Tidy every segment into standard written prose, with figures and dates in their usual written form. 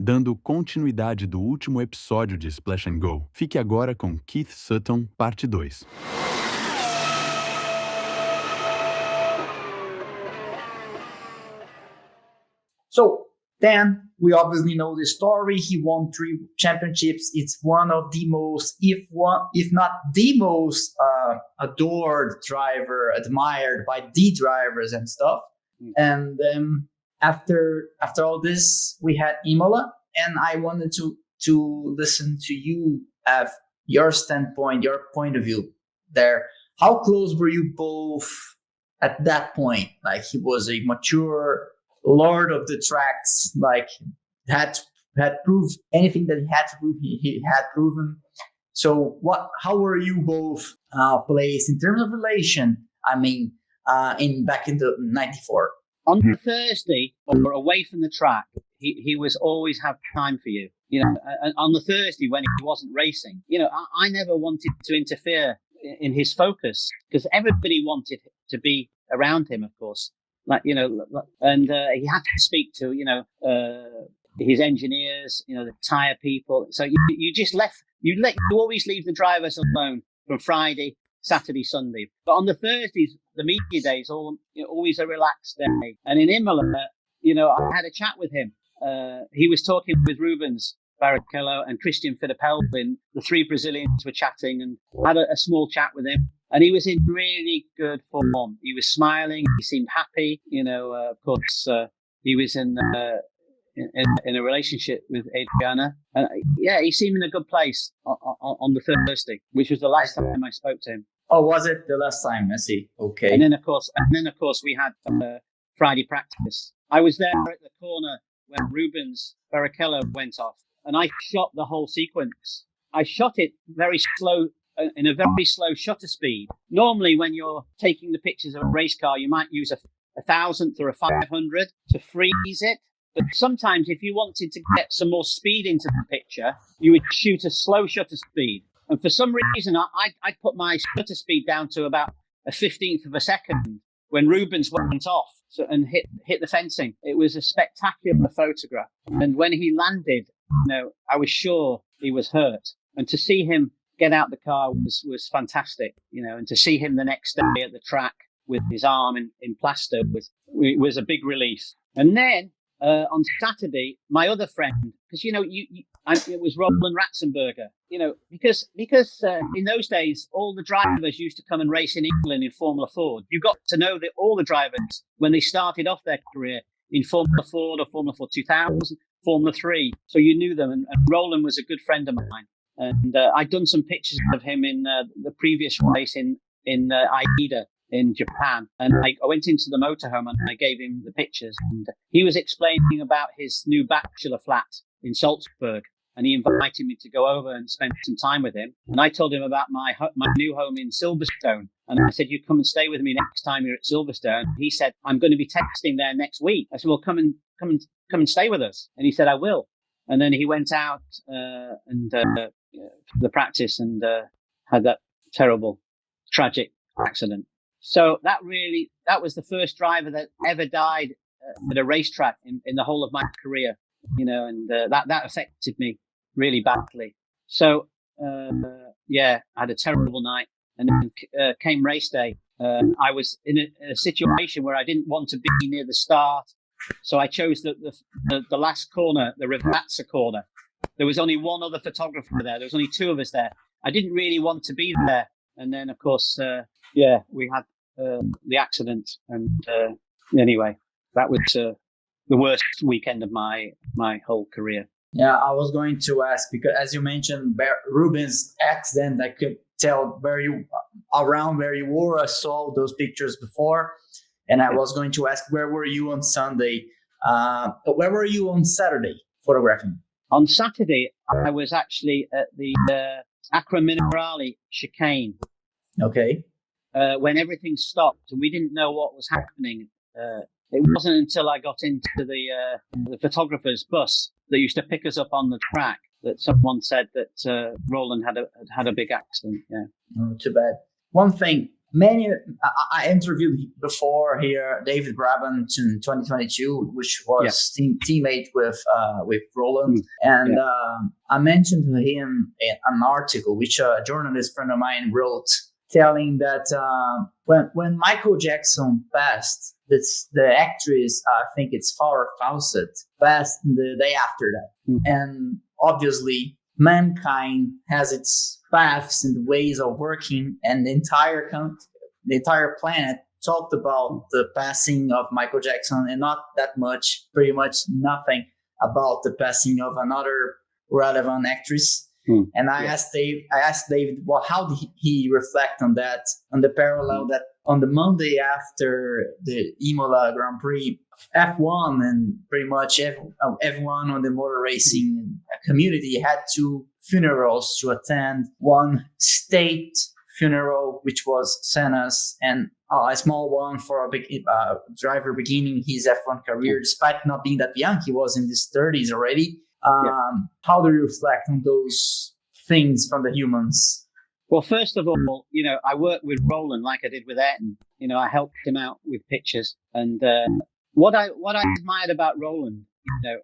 Dando continuidade do último episódio de Splash and Go, fique agora com 𝘾𝙤𝙥𝙮, parte 2. So then we obviously know the story. He won 3 championships. It's one of the most, if not the most adored driver, admired by the drivers and stuff. And after all this, we had Imola, and I wanted to listen to you, have your standpoint, your point of view there. How close were you both at that point? Like, he was a mature lord of the tracks, like had proved anything that he had to prove, he had proven. So how were you both placed in terms of relation? I mean, back in the 94. On the Thursday, or away from the track, he was always have time for you. You know, and on the Thursday when he wasn't racing, you know, I never wanted to interfere in his focus, because everybody wanted to be around him, of course. Like, you know, and he had to speak to, you know, his engineers, you know, the tire people. So you always leave the drivers alone from Friday, Saturday, Sunday. But on the Thursdays, the media days, always a relaxed day. And in Imola, you know, I had a chat with him. He was talking with Rubens Barrichello and Christian Fittipaldi. The 3 Brazilians were chatting, and had a small chat with him. And he was in really good form. He was smiling. He seemed happy. You know, of course, he was in a relationship with Adriana. And yeah, he seemed in a good place on the Thursday, which was the last time I spoke to him. Oh, was it the last time? I see. Okay. And then of course we had Friday practice. I was there at the corner when Rubens Barrichello went off, and I shot the whole sequence. I shot it very slow, in a very slow shutter speed. Normally, when you're taking the pictures of a race car, you might use a thousandth or a 500 to freeze it. But sometimes, if you wanted to get some more speed into the picture, you would shoot a slow shutter speed. And for some reason, I put my shutter speed down to about a 15th of a second when Rubens went off and hit the fencing. It was a spectacular photograph. And when he landed, you know, I was sure he was hurt. And to see him get out the car was fantastic, you know, and to see him the next day at the track with his arm in plaster was a big relief. And then on Saturday, my other friend, because, you know, it was Roland Ratzenberger, you know, because in those days, all the drivers used to come and race in England in Formula Ford. You got to know all the drivers when they started off their career in Formula Ford or Formula Ford 2000, Formula 3. So you knew them. And Roland was a good friend of mine. And I'd done some pictures of him in the previous race in 𝘼𝙫𝙮 in Japan. And I went into the motorhome and I gave him the pictures. And he was explaining about his new bachelor flat in Salzburg. And he invited me to go over and spend some time with him. And I told him about my new home in Silverstone. And I said, you come and stay with me next time you're at Silverstone. He said, I'm going to be testing there next week. I said, well, come and stay with us. And he said, I will. And then he went out for the practice and had that terrible, tragic accident. So that was the first driver that ever died at a racetrack in the whole of my career, you know, and that affected me really badly. So, I had a terrible night. And then came race day. I was in a situation where I didn't want to be near the start. So I chose the last corner, the Rivazza corner. There was only one other photographer there. There was only 2 of us there. I didn't really want to be there. And then, of course, we had the accident. And anyway, that was the worst weekend of my whole career. Yeah, I was going to ask, because as you mentioned, Rubens' accident, I could tell around where you were. I saw those pictures before. And I was going to ask, where were you on Sunday? Where were you on Saturday photographing? On Saturday, I was actually at the Acqua Minerale chicane. Okay. When everything stopped and we didn't know what was happening. It wasn't until I got into the photographer's bus that used to pick us up on the track that someone said that Roland had a big accident. Yeah. Oh, too bad. One thing I interviewed before here David Brabant in 2022, which was teammate with Roland, and I mentioned to him an article which a journalist friend of mine wrote, telling that when Michael Jackson passed, the actress, I think it's Farrah Fawcett, passed the day after that, and obviously mankind has its paths and ways of working, and the entire planet talked about the passing of Michael Jackson, and not that much, pretty much nothing about the passing of another relevant actress. And I asked David, well, how did he reflect on that, on the parallel that on the Monday after the Imola Grand Prix, F1 and pretty much everyone on the motor racing community had two funerals to attend. One state funeral, which was Senna's, and a small one for a big driver beginning his F1 career, despite not being that young. He was in his 30s already. How do you reflect on those things from the humans? Well, first of all, I worked with Roland like I did with Ayrton. I helped him out with pictures. And what I admired about Roland,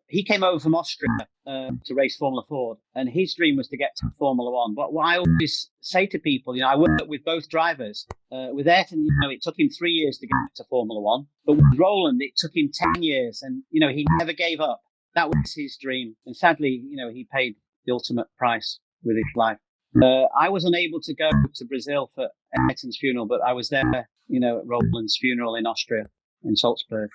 he came over from Austria to race Formula Ford, and his dream was to get to Formula One. But what I always say to people, I worked with both drivers. With Ayrton, it took him 3 years to get to Formula One. But with Roland, it took him 10 years, and, he never gave up. That was his dream. And sadly, he paid the ultimate price with his life. I was unable to go to Brazil for Ayrton's funeral, but I was there, at Roland's funeral in Austria, in Salzburg.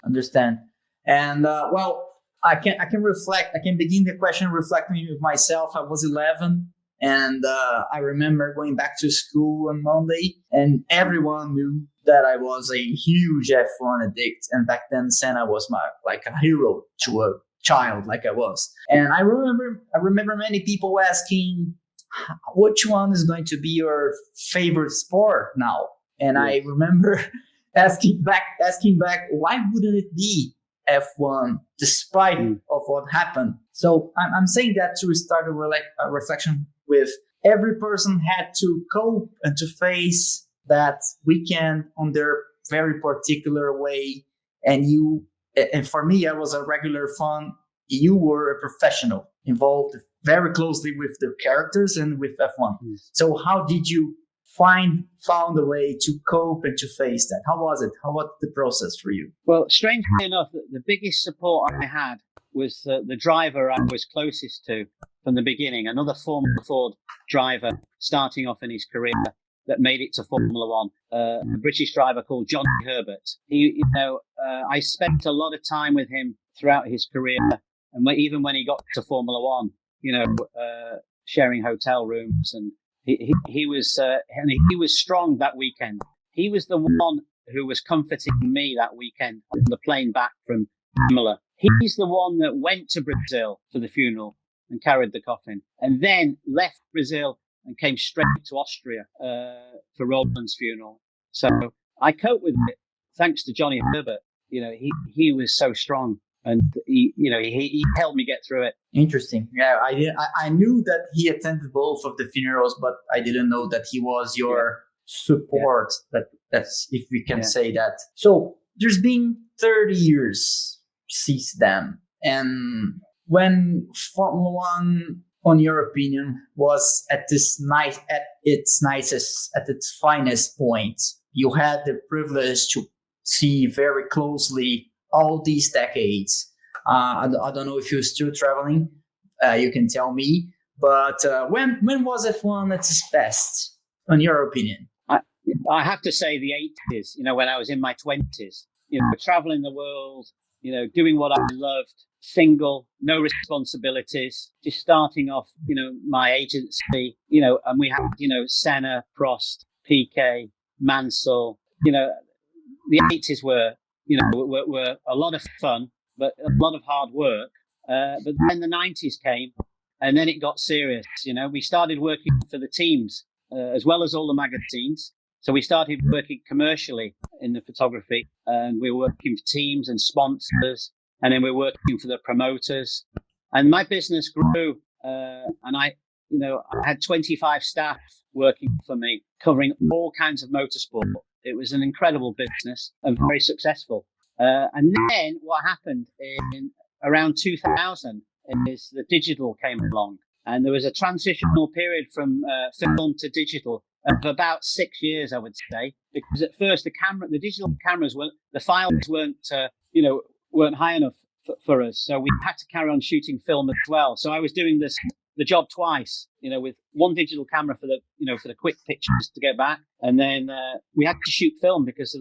Understand. And, I can reflect. I can begin the question reflecting with myself. I was 11, and I remember going back to school on Monday, and everyone knew that I was a huge F1 addict. And back then, Senna was like a hero to a child, like I was. And I remember many people asking, which one is going to be your favorite sport now? And I remember asking back, why wouldn't it be F1 despite of what happened? So I'm saying that to start a reflection with every person had to cope and to face that weekend on their very particular way. And for me, I was a regular fan. You were a professional involved very closely with the characters and with F1. So how did you found a way to cope and to face that? How was it? How was the process for you? Well, strangely enough, the biggest support I had was the driver I was closest to from the beginning, another Formula Ford driver starting off in his career that made it to Formula One, a British driver called Johnny Herbert. I spent a lot of time with him throughout his career, and even when he got to Formula One, sharing hotel rooms, and he was strong that weekend. He was the one who was comforting me that weekend on the plane back from Imola. He's the one that went to Brazil for the funeral and carried the coffin, and then left Brazil and came straight to Austria for Roland's funeral. So I coped with it thanks to Johnny Herbert. He was so strong, and he helped me get through it. Interesting. Yeah, I knew that he attended both of the funerals, but I didn't know that he was your support. That's if we can say that. So there's been 30 years since then, and when Formula One, on your opinion, was at its finest point, you had the privilege to see very closely all these decades. I don't know if you're still traveling. You can tell me. But when was F1 at its best, in your opinion? I have to say the 80s, when I was in my 20s, traveling the world, doing what I loved, single, no responsibilities, just starting off, my agency, and we had, Senna, Prost, Piquet, Mansell, the 80s were a lot of fun, but a lot of hard work. But then the 90s came, and then it got serious. We started working for the teams as well as all the magazines. So we started working commercially in the photography, and we were working for teams and sponsors, and then we were working for the promoters. And my business grew, and I had 25 staff working for me, covering all kinds of motorsport. It was an incredible business and very successful. And then what happened in around 2000 is the digital came along, and there was a transitional period from film to digital of about 6 years, I would say, because at first the digital cameras the files weren't high enough for us, so we had to carry on shooting film as well. So I was doing the job twice, with one digital camera for the quick pictures to get back, and then we had to shoot film because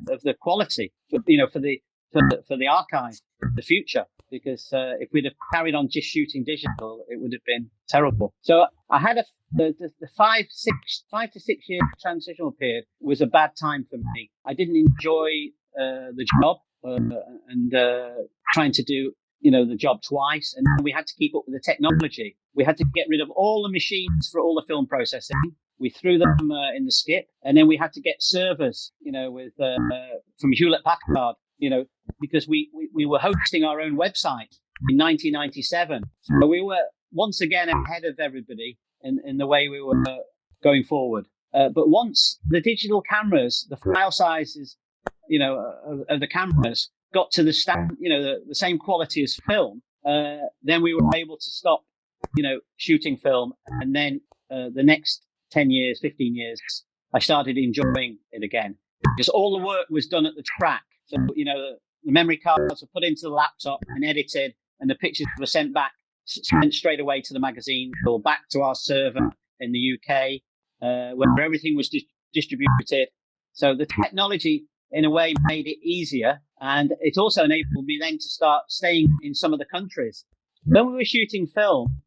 of the quality, for the archive, the future. Because if we'd have carried on just shooting digital, it would have been terrible. So I had the 5 to 6 year transitional period was a bad time for me. I didn't enjoy the job and trying to do the job twice, and we had to keep up with the technology. We had to get rid of all the machines for all the film processing. We threw them in the skip, and then we had to get servers, with from Hewlett-Packard, because we were hosting our own website in 1997. So we were once again ahead of everybody in the way we were going forward. But once the digital cameras, the file sizes, of the cameras got to the same quality as film, then we were able to stop, shooting film. And then the next 10 years, 15 years, I started enjoying it again, because all the work was done at the track. So, the memory cards were put into the laptop and edited, and the pictures were sent straight away to the magazine or back to our server in the UK, where everything was distributed. So the technology, in a way, made it easier, and it also enabled me then to start staying in some of the countries. When we were shooting film,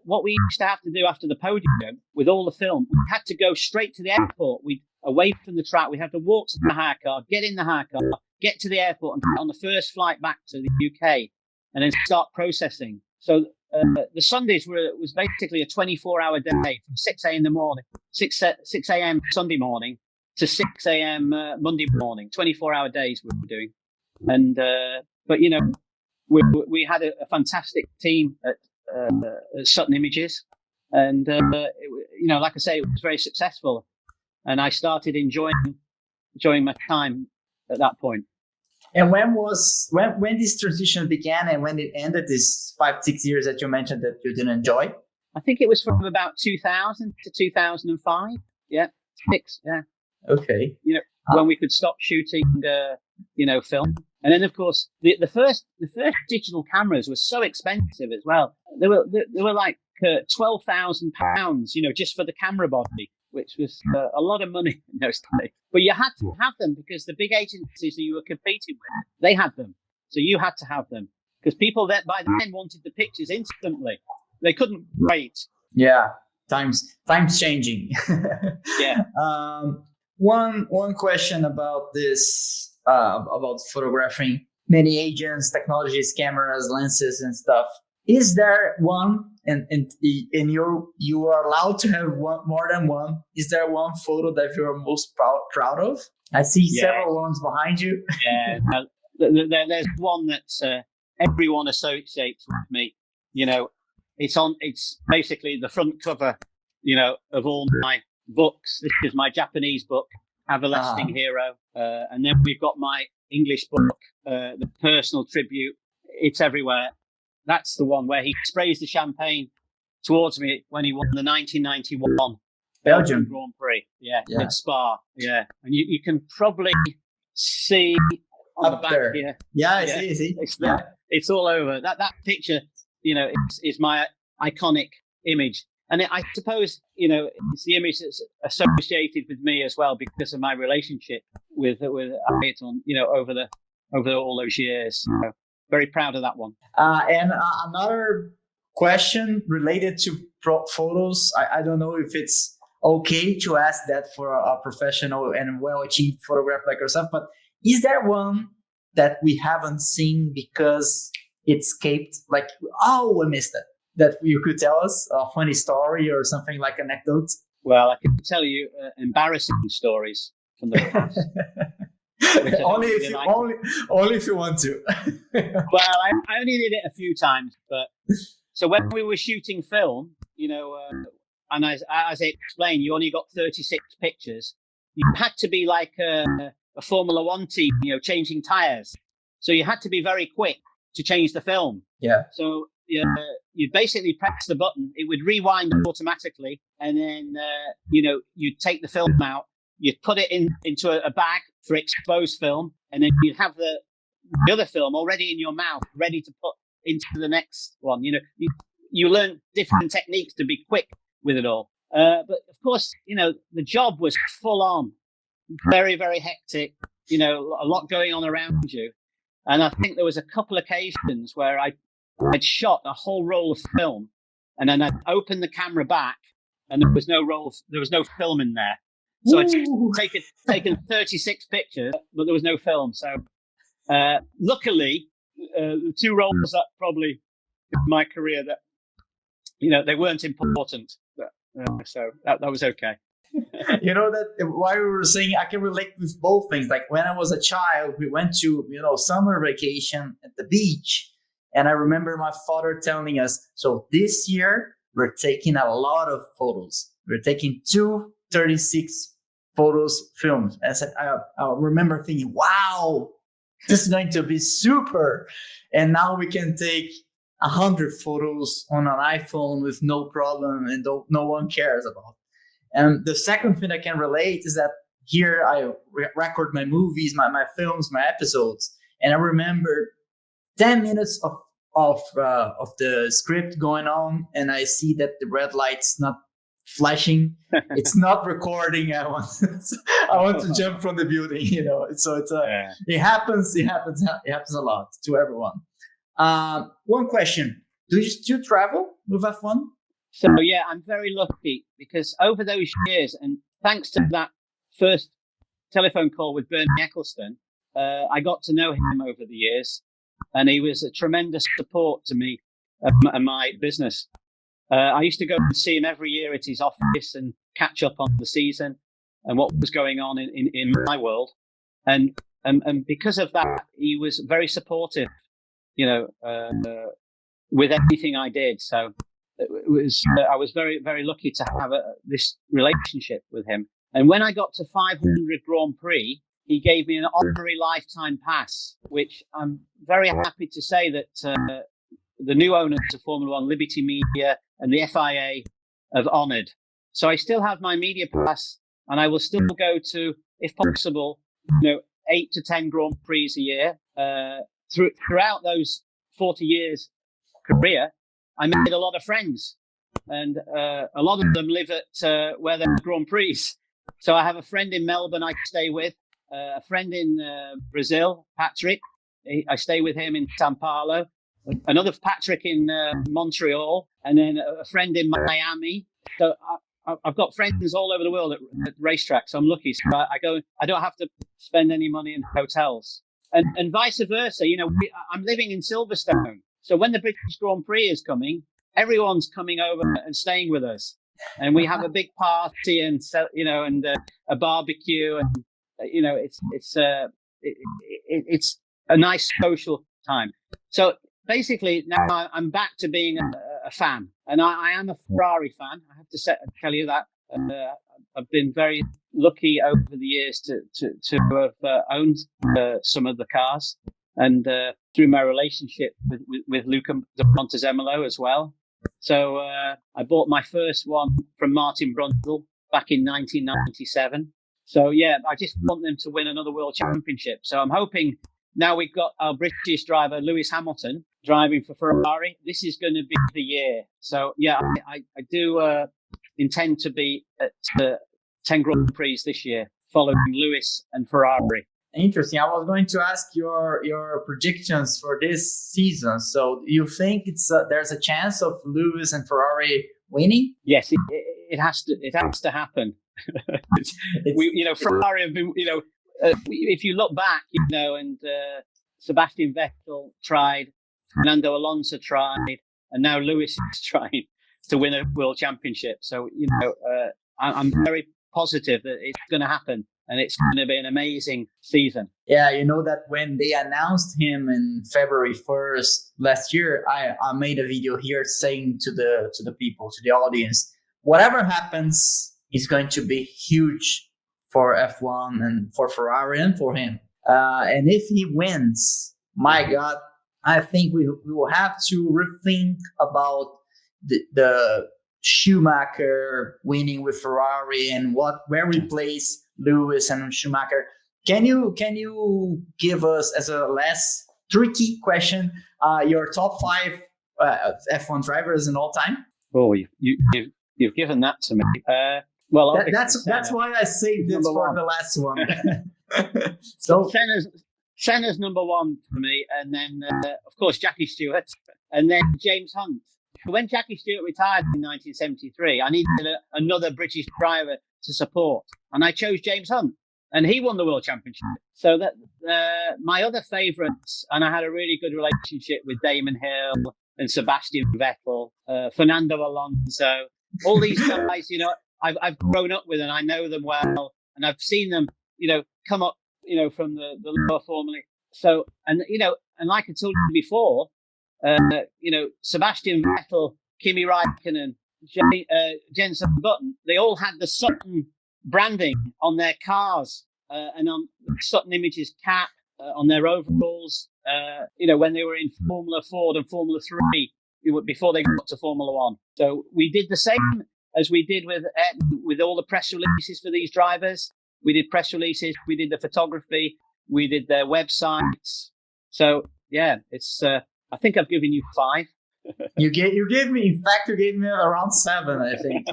what we used to have to do after the podium with all the film, we had to go straight to the airport. Away from the track, we had to walk to the hire car, get in the hire car, get to the airport, and get on the first flight back to the UK, and then start processing. So the Sundays was basically a 24-hour day from 6 a.m. in the morning, 6 a.m. Sunday morning to 6 a.m. Monday morning. 24-hour days we were doing, and but we had a fantastic team at Sutton Images, and like I say, it was very successful, and I started enjoying my time at that point. And when this transition began and when it ended, this 5-6 years that you mentioned that you didn't enjoy? I think it was from about 2000 to 2005. Yeah, 6. Yeah. Okay. When we could stop shooting, film. And then, of course, the first digital cameras were so expensive as well. They were like £12,000, just for the camera body, which was a lot of money in those days. But you had to have them because the big agencies that you were competing with, they had them. So you had to have them because people that by then wanted the pictures instantly. They couldn't wait. Yeah, times changing. Yeah. One question about this, about photographing. Many agents, technologies, cameras, lenses, and stuff. Is there one, and you are allowed to have more than one? Is there one photo that you are most proud of? I see several ones behind you. Yeah, there's one that everyone associates with me. It's basically the front cover, of all my books. This is my Japanese book, Everlasting Hero, and then we've got my English book, the personal tribute. It's everywhere. That's the one where he sprays the champagne towards me when he won the 1991 Belgium Grand Prix. Yeah, at Spa. Yeah, and you can probably see on up the back there. here. Yeah, I see. It's all over. That picture, is my iconic image. And I suppose, it's the image that's associated with me as well because of my relationship with Ayrton, over all those years. So very proud of that one. And another question related to photos. I don't know if it's okay to ask that for a professional and well-achieved photographer like yourself, but is there one that we haven't seen because it escaped? Like, I missed it. That you could tell us a funny story or something like anecdote? Well, I can tell you embarrassing stories from the past. only if you want to. Well, I only did it a few times, but so when we were shooting film, and as I explained, you only got 36 pictures. You had to be like a Formula One team, changing tires. So you had to be very quick to change the film. Yeah. So you basically press the button, it would rewind automatically, and then you'd take the film out, you'd put it into a bag for exposed film, and then you'd have the other film already in your mouth, ready to put into the next one. You learn different techniques to be quick with it all. But of course, the job was full on, very, very hectic, a lot going on around you. And I think there was a couple occasions where I'd shot a whole roll of film, and then I'd open the camera back, and there was no film in there. So I'd taken 36 pictures, but there was no film. So luckily, the two rolls that probably in my career that they weren't important. So that was okay. That why we were saying I can relate with both things. Like when I was a child, we went to summer vacation at the beach, and I remember my father telling us, so this year we're taking a lot of photos. We're taking 236 photos films. And I said, I remember thinking, wow, this is going to be super. And now we can take 100 photos on an iPhone with no problem, and no one cares about. And the second thing I can relate is that here I record my movies, my films, my episodes, and I remember 10 minutes of the script going on, and I see that the red light's not flashing, it's not recording. I want to jump from the building, So it happens a lot to everyone. One question: do you still travel with F1? So yeah, I'm very lucky because over those years, and thanks to that first telephone call with Bernie Ecclestone, I got to know him over the years, and he was a tremendous support to me and my business. I used to go and see him every year at his office and catch up on the season and what was going on in my world, and because of that, he was very supportive, with everything I did. So I was very, very lucky to have this relationship with him. And when I got to 500 Grand Prix, he gave me an honorary lifetime pass, which I'm very happy to say that the new owners of Formula One, Liberty Media and the FIA, have honoured. So I still have my media pass, and I will still go to, if possible, 8 to 10 Grand Prix a year. Throughout those 40 years career, I made a lot of friends, and a lot of them live at where there are Grand Prix. So I have a friend in Melbourne I stay with, a friend in Brazil, Patrick. I stay with him in São Paulo, another Patrick in Montreal, and then a friend in Miami. So I've got friends all over the world at racetracks. So I'm lucky. So I don't have to spend any money in hotels, and vice versa. I'm living in Silverstone. So when the British Grand Prix is coming, everyone's coming over and staying with us, and we have a big party and a barbecue, and it's a nice social time. So basically, now I'm back to being a fan, and I am a Ferrari fan. I have to tell you that. I've been very lucky over the years to have owned some of the cars, and through my relationship with Luca Montezemolo as well. So I bought my first one from Martin Brundle back in 1997. So yeah, I just want them to win another world championship. So I'm hoping now we've got our British driver Lewis Hamilton driving for Ferrari. This is going to be the year. So yeah, I do intend to be at 10 Grand Prix this year, following Lewis and Ferrari. Interesting. I was going to ask your predictions for this season. So you think there's a chance of Lewis and Ferrari winning? Yes, it has to. It has to happen. Ferrari have been. If you look back, and Sebastian Vettel tried, Fernando Alonso tried, and now Lewis is trying to win a world championship. So I'm very positive that it's going to happen. and it's going to be an amazing season. Yeah, you know that when they announced him in February 1st last year, I made a video here saying to the people, to the audience, whatever happens is going to be huge for F1 and for Ferrari and for him. And if he wins, my God, I think we will have to rethink about the Schumacher winning with Ferrari and where we place Lewis and Schumacher. Can you give us, as a last tricky question, your top 5 F1 drivers in all time? Oh, you've given that to me. Well, that's why I saved this for the last one. So Senna's number 1 for me, and then of course Jackie Stewart, and then James Hunt. When Jackie Stewart retired in 1973, I needed another British driver to support, and I chose James Hunt, and he won the World Championship. So that my other favourites, and I had a really good relationship with Damon Hill and Sebastian Vettel, Fernando Alonso, all these guys, you know, I've grown up with, and I know them well, and I've seen them, you know, come up, you know, from the lower Formula. So, and you know, and like I told you before, you know, Sebastian Vettel, Kimi Räikkönen, Jenson Button, they all had the Sutton branding on their cars and on Sutton Images cap on their overalls. You know, when they were in Formula Ford and Formula 3 before they got to Formula 1. So we did the same as we did with all the press releases for these drivers. We did press releases, we did the photography, we did their websites. So yeah, it's. I think I've given you 5. You gave me. In fact, you gave me around 7, I think.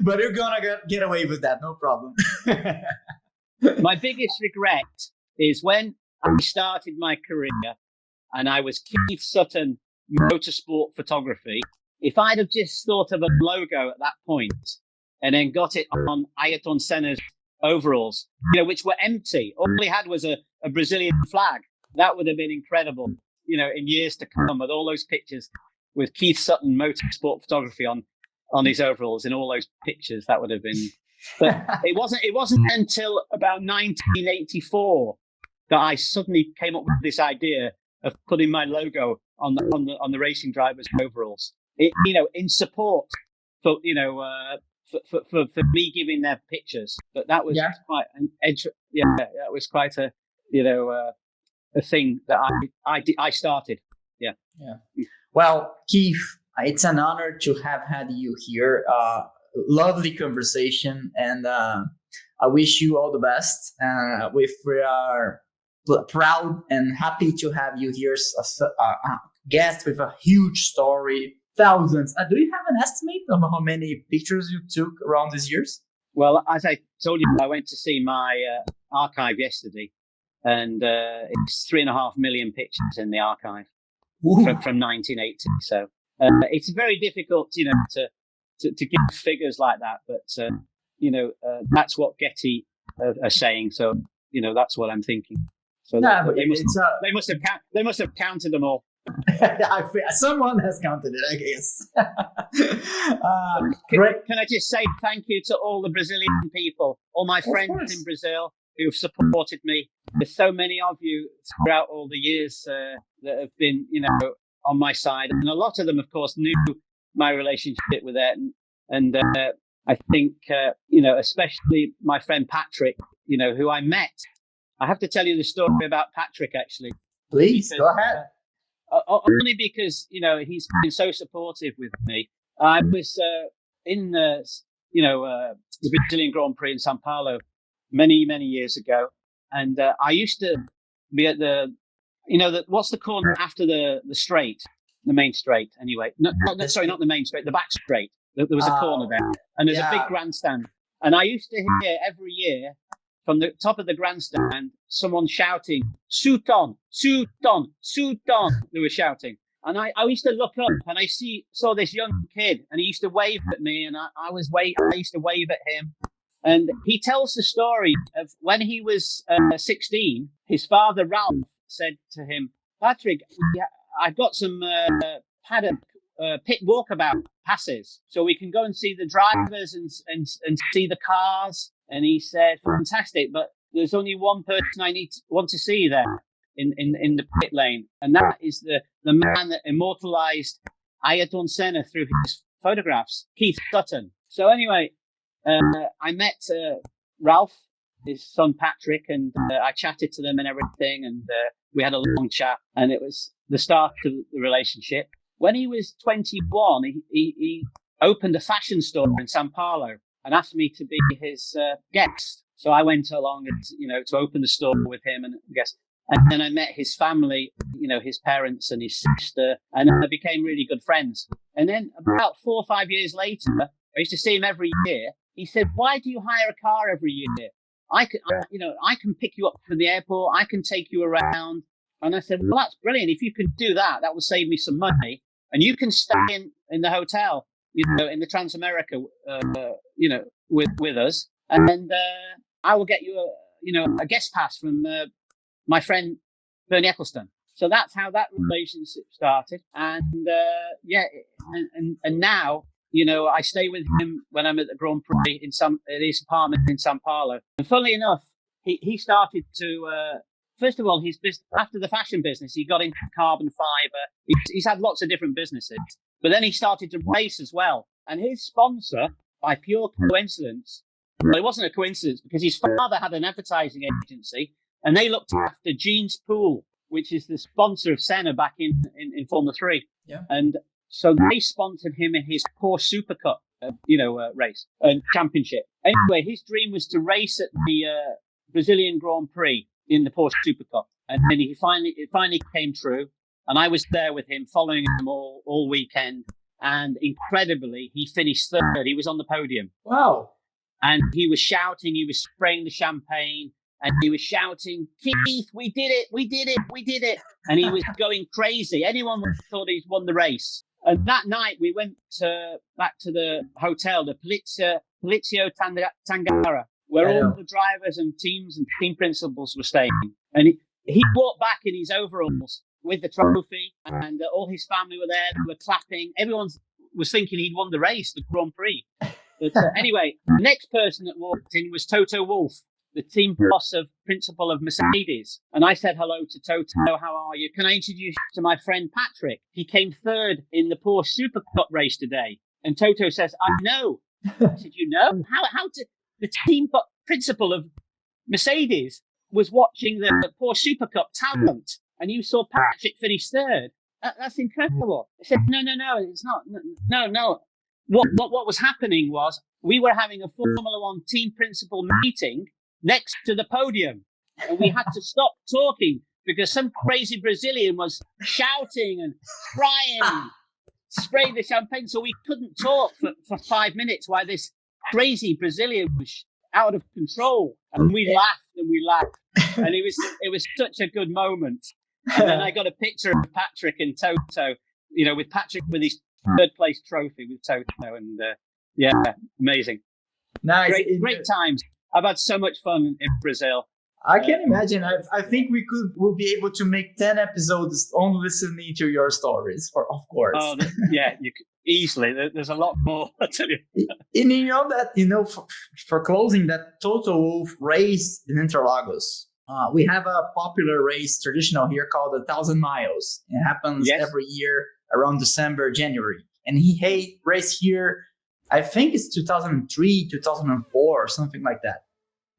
But you're gonna get away with that, no problem. My biggest regret is when I started my career, and I was Keith Sutton Motorsport Photography. If I'd have just thought of a logo at that point, and then got it on Ayrton Senna's overalls, you know, which were empty. All he had was a Brazilian flag. That would have been incredible, you know, in years to come, with all those pictures with Keith Sutton Motorsport Photography on his overalls in all those pictures. That would have been. But it wasn't until about 1984 that I suddenly came up with this idea of putting my logo on the racing drivers' overalls. You know, in support for, you know, for me giving their pictures. But that was quite an that was quite a, you know, a thing that I started. Yeah. Well, Keith, it's an honor to have had you here. Lovely conversation, and I wish you all the best. We are proud and happy to have you here as a guest with a huge story. Thousands. Do you have an estimate of how many pictures you took around these years? Well, as I told you, I went to see my archive yesterday, and it's 3.5 million pictures in the archive from 1980. So it's very difficult, you know, to give figures like that, but you know, that's what Getty are saying. So you know, that's what I'm thinking. So they must have counted them all. Someone has counted it, I guess. Can I just say thank you to all the Brazilian people, all my friends in Brazil who have supported me. There's so many of you throughout all the years that have been, you know, on my side, and a lot of them, of course, knew my relationship with Ayrton. And I think, you know, especially my friend Patrick, you know, who I met. I have to tell you the story about Patrick, actually. Please, go ahead. Only because, you know, he's been so supportive with me. I was in you know, the Brazilian Grand Prix in Sao Paulo many years ago, and I used to be at the, you know, what's the corner after the straight, the main straight. Anyway, not the main straight, the back straight. There was a corner there, and there's a big grandstand, and I used to hear every year from the top of the grandstand someone shouting, "Sutton, Sutton, Sutton." They were shouting. And I used to look up, and I saw this young kid, and he used to wave at me, and I used to wave at him. And he tells the story of when he was 16, his father, Ralph, said to him, "Patrick, I've got some paddock pit walkabout passes, so we can go and see the drivers and see the cars. And he said, fantastic, but there's only one person I want to see there in the pit lane, and that is the man that immortalized Ayrton Senna through his photographs, Keith Sutton. So anyway, I met Ralph, his son Patrick, and I chatted to them and everything, and we had a long chat, and it was the start of the relationship. When he was 21, he opened a fashion store in Sao Paulo and asked me to be his guest. So I went along, and, to open the store with him and guest. And then I met his family, his parents and his sister, and I became really good friends. And then about 4 or 5 years later, I used to see him every year. He said, "Why do you hire a car every year? I can pick you up from the airport. I can take you around." And I said, "Well, that's brilliant. If you can do that, that will save me some money. And you can stay in the hotel, in the Transamerica, with us. And I will get you a guest pass from my friend Bernie Ecclestone." So that's how that relationship started. And and now, I stay with him when I'm at the Grand Prix at his apartment in Sao Paulo. And funnily enough, he started to, first of all, his business, after the fashion business, he got into carbon fiber. He's had lots of different businesses, but then he started to race as well. And his sponsor, by pure coincidence, well, it wasn't a coincidence, because his father had an advertising agency, and they looked after Jeans Pool, which is the sponsor of Senna back in Formula 3. Yeah. And so they sponsored him in his Porsche Super Cup, race and championship. Anyway, his dream was to race at the Brazilian Grand Prix in the Porsche Super Cup. And then it finally came true. And I was there with him, following him all weekend. And incredibly, he finished third. He was on the podium. Wow. And he was shouting, he was spraying the champagne, and he was shouting, "Keith, we did it, we did it, we did it." And he was going crazy. Anyone would have thought he'd won the race. And that night we went back to the hotel, the Polizio Tangara, where all the drivers and teams and team principals were staying. And he walked back in his overalls with the trophy, and all his family were there. They were clapping. Everyone was thinking he'd won the race, the Grand Prix. But anyway, the next person that walked in was Toto Wolff, the team boss principal of Mercedes. And I said hello to Toto. "How are you? Can I introduce you to my friend Patrick? He came third in the Porsche Super Cup race today." And Toto says, "I know." I said, "You know? How did the team principal of Mercedes was watching the Porsche Super Cup talent, and you saw Patrick finish third? That's incredible." I said, No, it's not. No. What was happening was we were having a Formula One team principal meeting next to the podium, and we had to stop talking because some crazy Brazilian was shouting and crying and spraying the champagne, so we couldn't talk for 5 minutes while this crazy Brazilian was out of control. And we laughed, and it was such a good moment. And then I got a picture of Patrick and Toto, with Patrick with his third place trophy with Toto, and amazing. Nice. Great times. I've had so much fun in Brazil. I can imagine. I think we'll be able to make 10 episodes only listening to your stories, of course. Oh, you could easily. There's a lot more, I tell you. And that, for closing, that Toto Wolff race in Interlagos. We have a popular race, traditional here, called the 1,000 Miles. It happens every year around December, January. And he raced here, I think it's 2003, 2004, or something like that.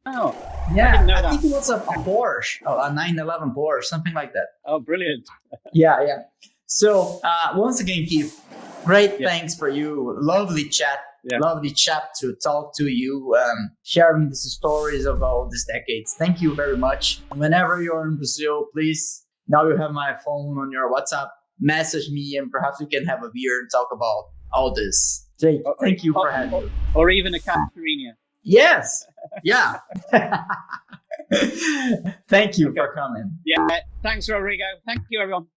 Oh, yeah. I think it was a Porsche, a 911 Porsche, something like that. Oh, brilliant. Yeah. So once again, Keith, great thanks for you. Lovely chat. Yeah. Lovely chat to talk to you, sharing these stories of all these decades. Thank you very much. Whenever you're in Brazil, please, now you have my phone on your WhatsApp, message me, and perhaps we can have a beer and talk about all this. Thank you for having me. Or even a caipirinha. Yes. Yeah. Thank you for coming. Yeah. Thanks, Rodrigo. Thank you, everyone.